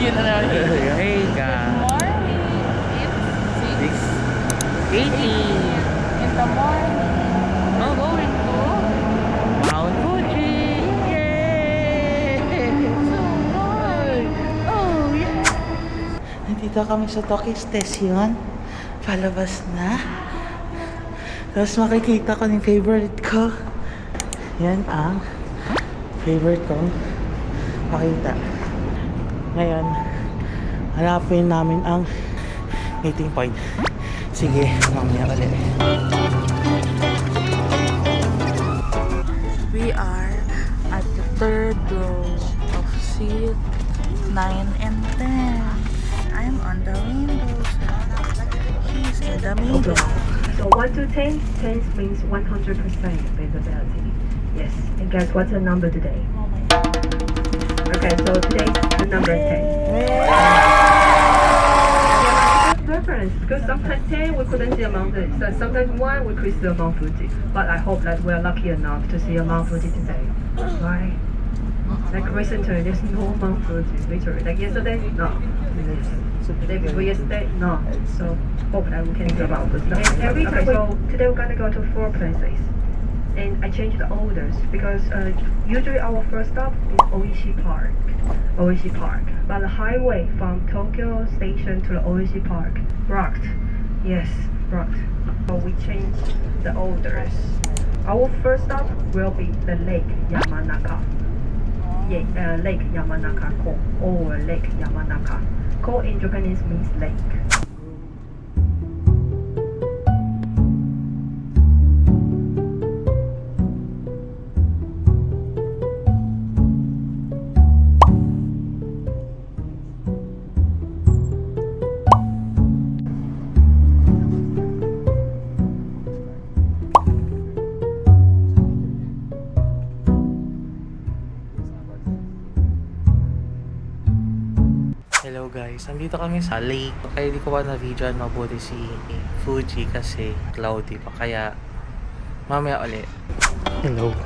Fuji na lang. Hey guys. Morning. It's 6:80 in the morning. Oh, going to Mount Fuji. Yay! Oh, yeah. Nandito kami sa Tokyo Station. Palabas na. Tapos makikita ko yung favorite ko. Yan ang favorite kong pakita. Ngayon, hanapin namin ang meeting point. Sige, mamaya ulit. We are at the third row of seat 9 and 10. I'm on the window. He's in the middle. So 1 to 10, 10 means 100% visibility. Yes, and guess what's the number today? Okay, so today the number is 10. Preference, because sometimes 10 we couldn't see a mountain, so sometimes 1 we could see a Mount Fuji. But I hope that we're lucky enough to see a Mount Fuji today. Right? Like recently, there's no Mount Fuji, literally. Like yesterday, no. So the day before yesterday, no. So hope that we can see about this. And every time so today we're gonna go to 4 places. And I changed the orders because usually our first stop is Oishi Park. Oishi Park. But the highway from Tokyo Station to the Oishi Park blocked. Yes, blocked. So we changed the orders. Our first stop will be the Lake Yamanaka. Yeah, Lake Yamanaka Ko or Lake Yamanaka. Ko in Japanese means lake. Hello guys, nandito kami sa lake. Kaya di ko pa na-videoan mabuti si Fuji kasi cloudy pa. Kaya mamaya ulit. Hello.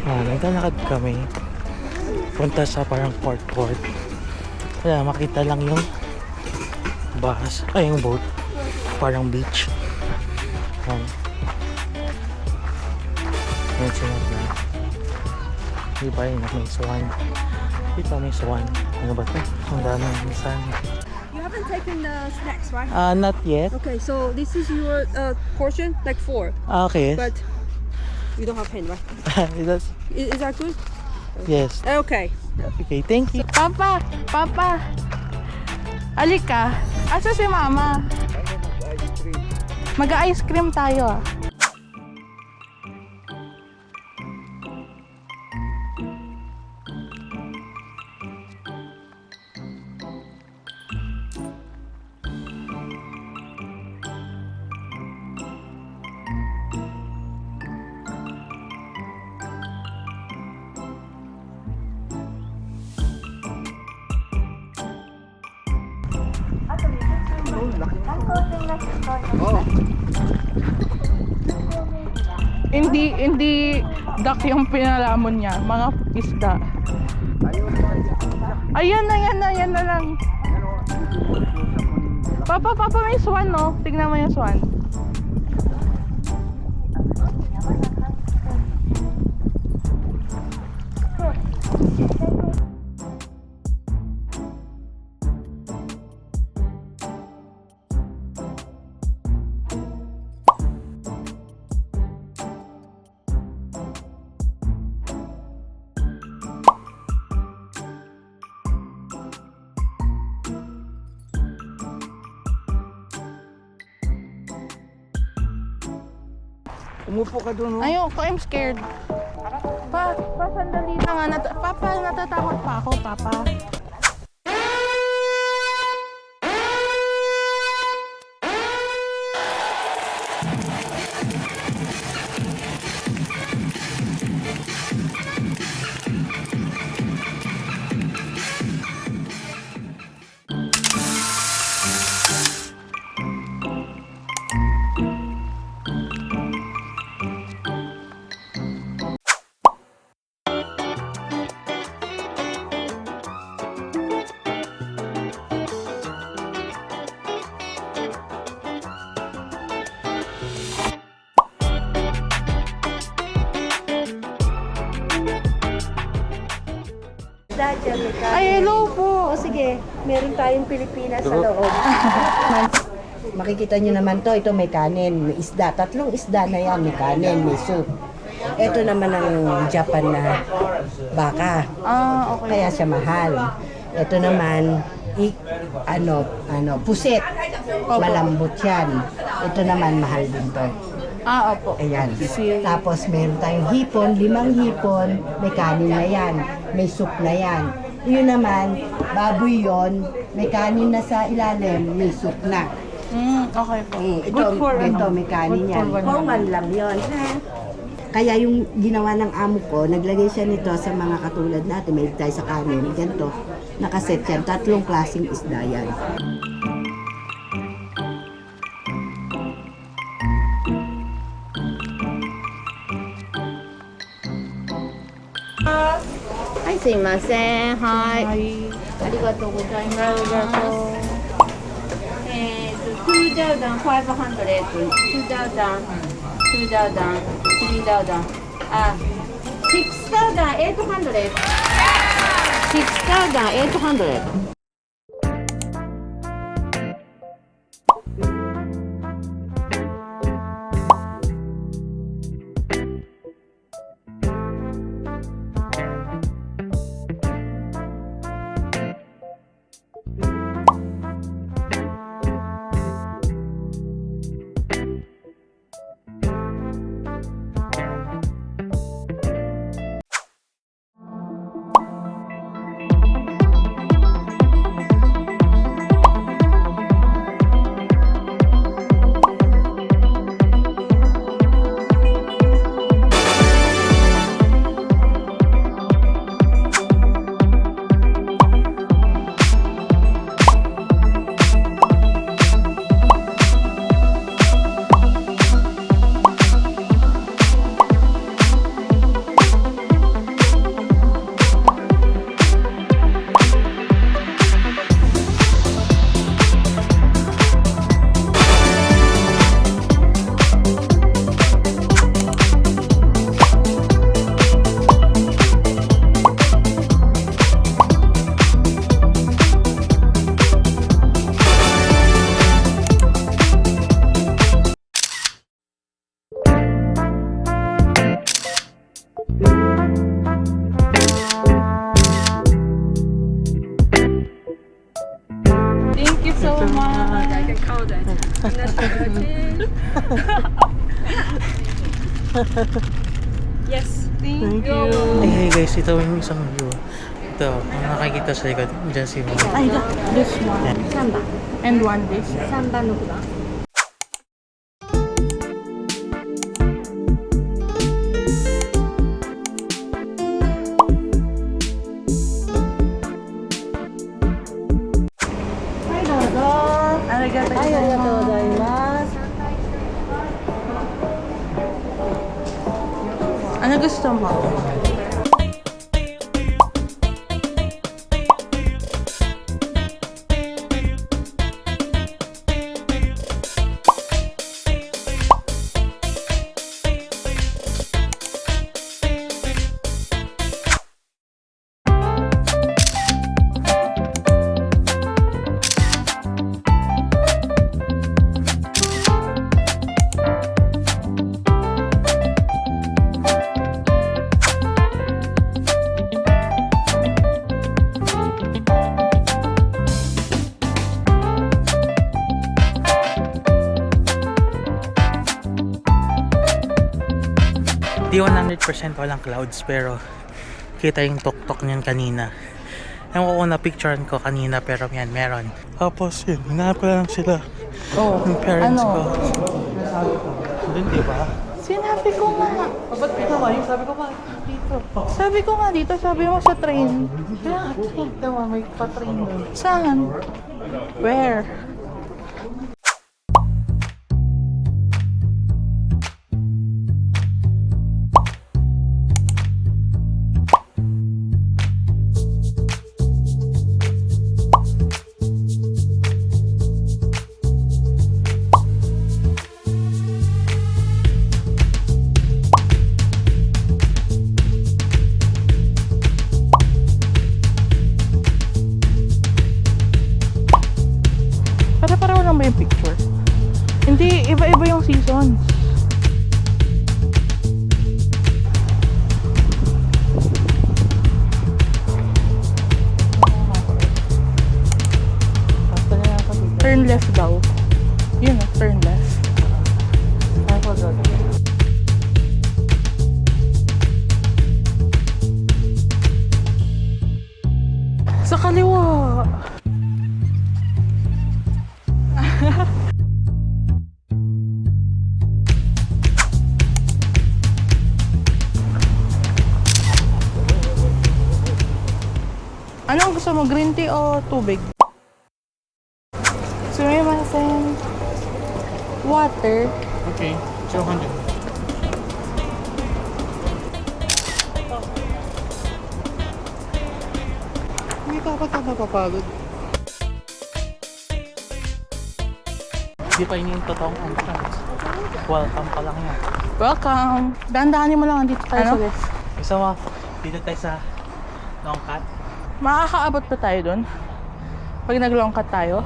Naglalakad kami. Punta sa parang port. Kaya makita lang yung bus, ay yung boat. Parang beach. Yan sinap na. Di ba yun? May swan. Dito may swan. Ano ba ito? Ang dami ng sun. You haven't taken the snacks, right? Not yet. Okay, so this is your portion, like 4. Okay. But you don't have pen, right? That's, Is that good? yes. Okay. Okay, thank you. Papa! Papa! Alika! Asa si Mama? Mag-ice cream tayo ah. Hindi duck yung pinalamon niya, mga isda. Ayan na lang. Papa, may swan no? Tignan mo yung swan. Umupo ka doon, oh. Ayoko, I'm scared. Sandali na nga. Papa, natatakot pa ako, Papa. isda dyan. May kanin. Ay, hello po. O sige, meron tayong Pilipinas sa loob. Makikita nyo naman to, ito may kanin, may isda. 3 isda na yan, may kanin, may soup. Ito naman ang Japan na baka. Ah, okay. Kaya siya mahal. Ito naman, pusit. Malambot yan. Ito naman, mahal din to. Ah, opo. Ayan. Tapos meron tayong hipon, 5 hipon, may kanin na yan, may soup na yan. Yun naman, baboy yon, may kanin na sa ilalim, may soup na. Okay po. Ito, Good for ito ano? may kanin Good yan. for For one lang yun. Kaya yung ginawa ng amo ko, naglagay siya nito sa mga katulad natin, may tayo sa kanin, ganito. Nakaset yan, 3 klaseng isda yan.はい、すいません。はい。ありがとうございます。2ダウダン500、2ダウダン、2ダウダン、3ダウダン、6ダウダン、800、6ダウダン、800。Thank you so much. I can count it. Yes. Thank you. Hey guys, ito yung isang view. Ito, kung nakikita sa likod, dyan si Mama. Ay, this one. 3番。 And one this. 3番、6番。 Arigato gozaimasu. Ano gusto mo? Di 100% walang clouds pero kita yung tuktok niyan kanina. Ewan ko kung na-picturean ko kanina pero yan, meron. Tapos yun, hinahap ko lang sila. Oh, Yung parents ano? ko. Doon, di ba? Sinabi ko nga. Ba't ginawa yun? Sabi ko ba dito? Sabi ko nga dito, sabi mo sa train. Kaya, tama, may pa-train doon. Saan? Where? Seasons. Turn left daw. Yun o, turn left. Ay, wag. Sa kaliwa. Anong gusto mo? Green tea o tubig? Sumimasen. Water. Okay, 200. Hindi ka pa napapagod. Hindi pa yun yung totoong entrance. Welcome pa lang yan. Welcome. Dahan-dahanin mo lang dito tayo sa left. Gusto mo, dito tayo sa long cut. Makakaabot pa tayo dun? Pag nag-long cut tayo?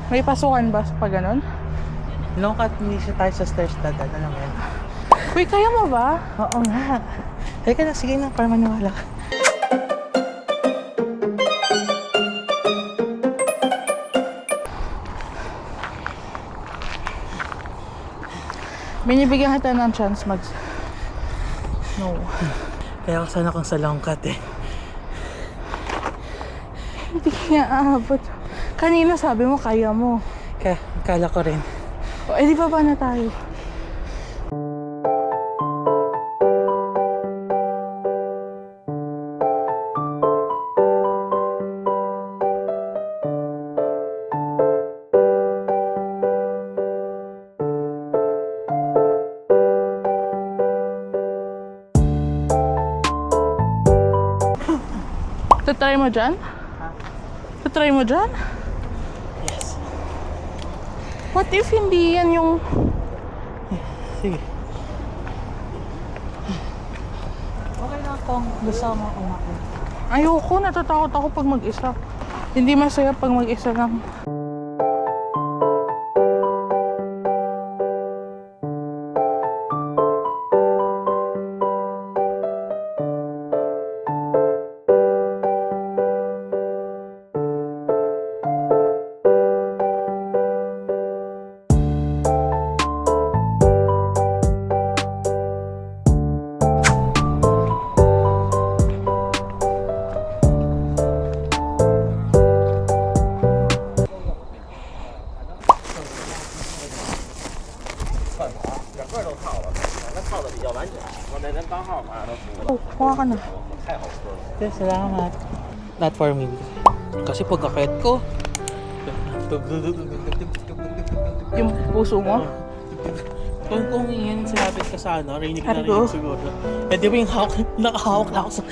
May pasukan ba pag ganun? Long cut, hindi siya tayo sa stairs dadan. Ano yan? Uy, kaya mo ba? Oo nga. Halika na, sige na, para maniwala ka. Binibigyan kita ng chance mag... No. Kaya ako sana kung sa long cut eh. Hindi nga aabot. Kanina sabi mo kaya mo. Kaya, kala ko rin. O, di ba ba na tayo? Tatry mo dyan? Tatry mo dyan? Yes. What if hindi yan yung... Sige. Okay lang kung gusto mo umakit. Ayoko, natatakot ako pag mag-isa. Hindi masaya pag mag-isa lang. Oh, kuha ka na. Okay, salamat. Not for me. Kasi pag akit ko, Yung puso mo? kung yan sinabit ka sa ano, rinig na Argo? rinig siguro. Eh di ba yung hawak, nakahawak ako sa...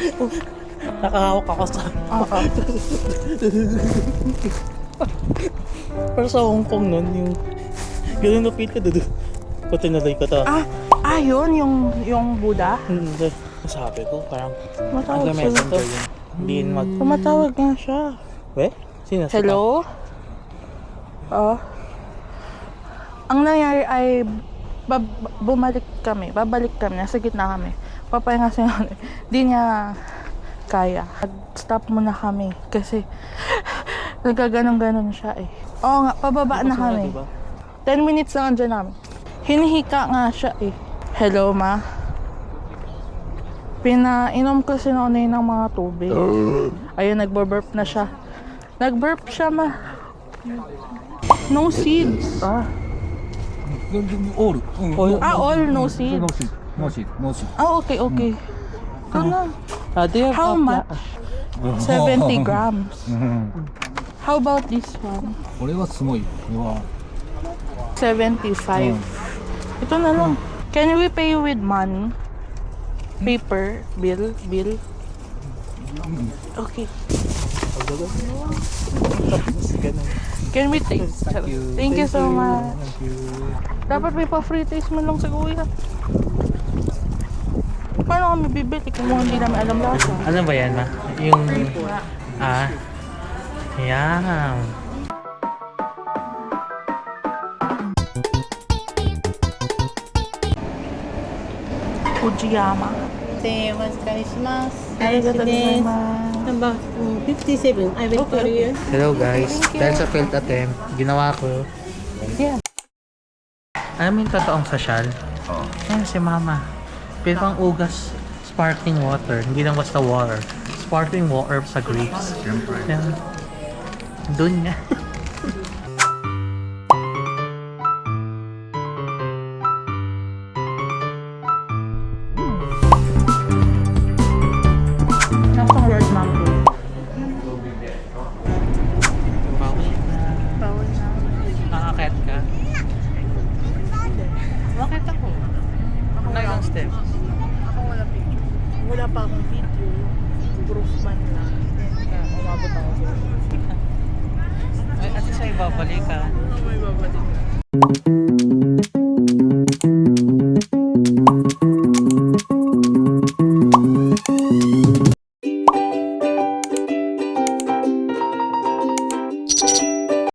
nakahawak ako sa... Okay. Pero sa Hong Kong nun, yung... Ganun na feel ka doon. Pati nalay ka ta. Yun, yung Buddha. Hindi. Sabi ko, parang... Matawag ang sila to. messenger yun. Hindi yun mag... Tumatawag nga siya. We? Sino? Hello? Ang nangyari ay babalik kami, nasa gitna kami. Papahinga siya yun. Di niya kaya. Stop muna kami kasi nagkaganon-ganon siya eh. Oo nga, pababa na kami. 10 minutes lang andyan namin. Hinihika nga siya eh. Hello, ma? Pinainom ko si Nonay ng mga tubig. Ayun, nagbo-burp na siya. Nag-burp siya, ma. No seeds. All. All no seeds. No seed. Okay. Ito na. Do you have How a much? 70 grams. うん。 How about this one? これはすごい。これは。 75. Ito na lang. Can we pay with money? Paper? Bill? Okay. Can we take? Thank you so much. Dapat may pa-free taste man lang sa kuya. Paano kami bibili kung hindi namin alam lasa? Ano ba yan, ma? Yung... Yan. Fujiyama. お預かりします。Arigatou gozaimasu. Number 57. I will call you. Hello guys, dahil sa failed attempt, ginawa ko. Yeah. Alam mo yung totoong sasyal? Oo. Ayan si mama. Pero ang ugas, sparkling water. Hindi lang basta water. Sparkling water sa grapes. Siyempre. Doon nga. Nasaan red mango? Bawal na. Bawal na. Nakakit ka? Bakit ako? Ako ilang steps? Ako wala picture. Wala pa akong video. Proof man lang. Umabot ako sa Ay, at isa ibabalik ka. may babalik.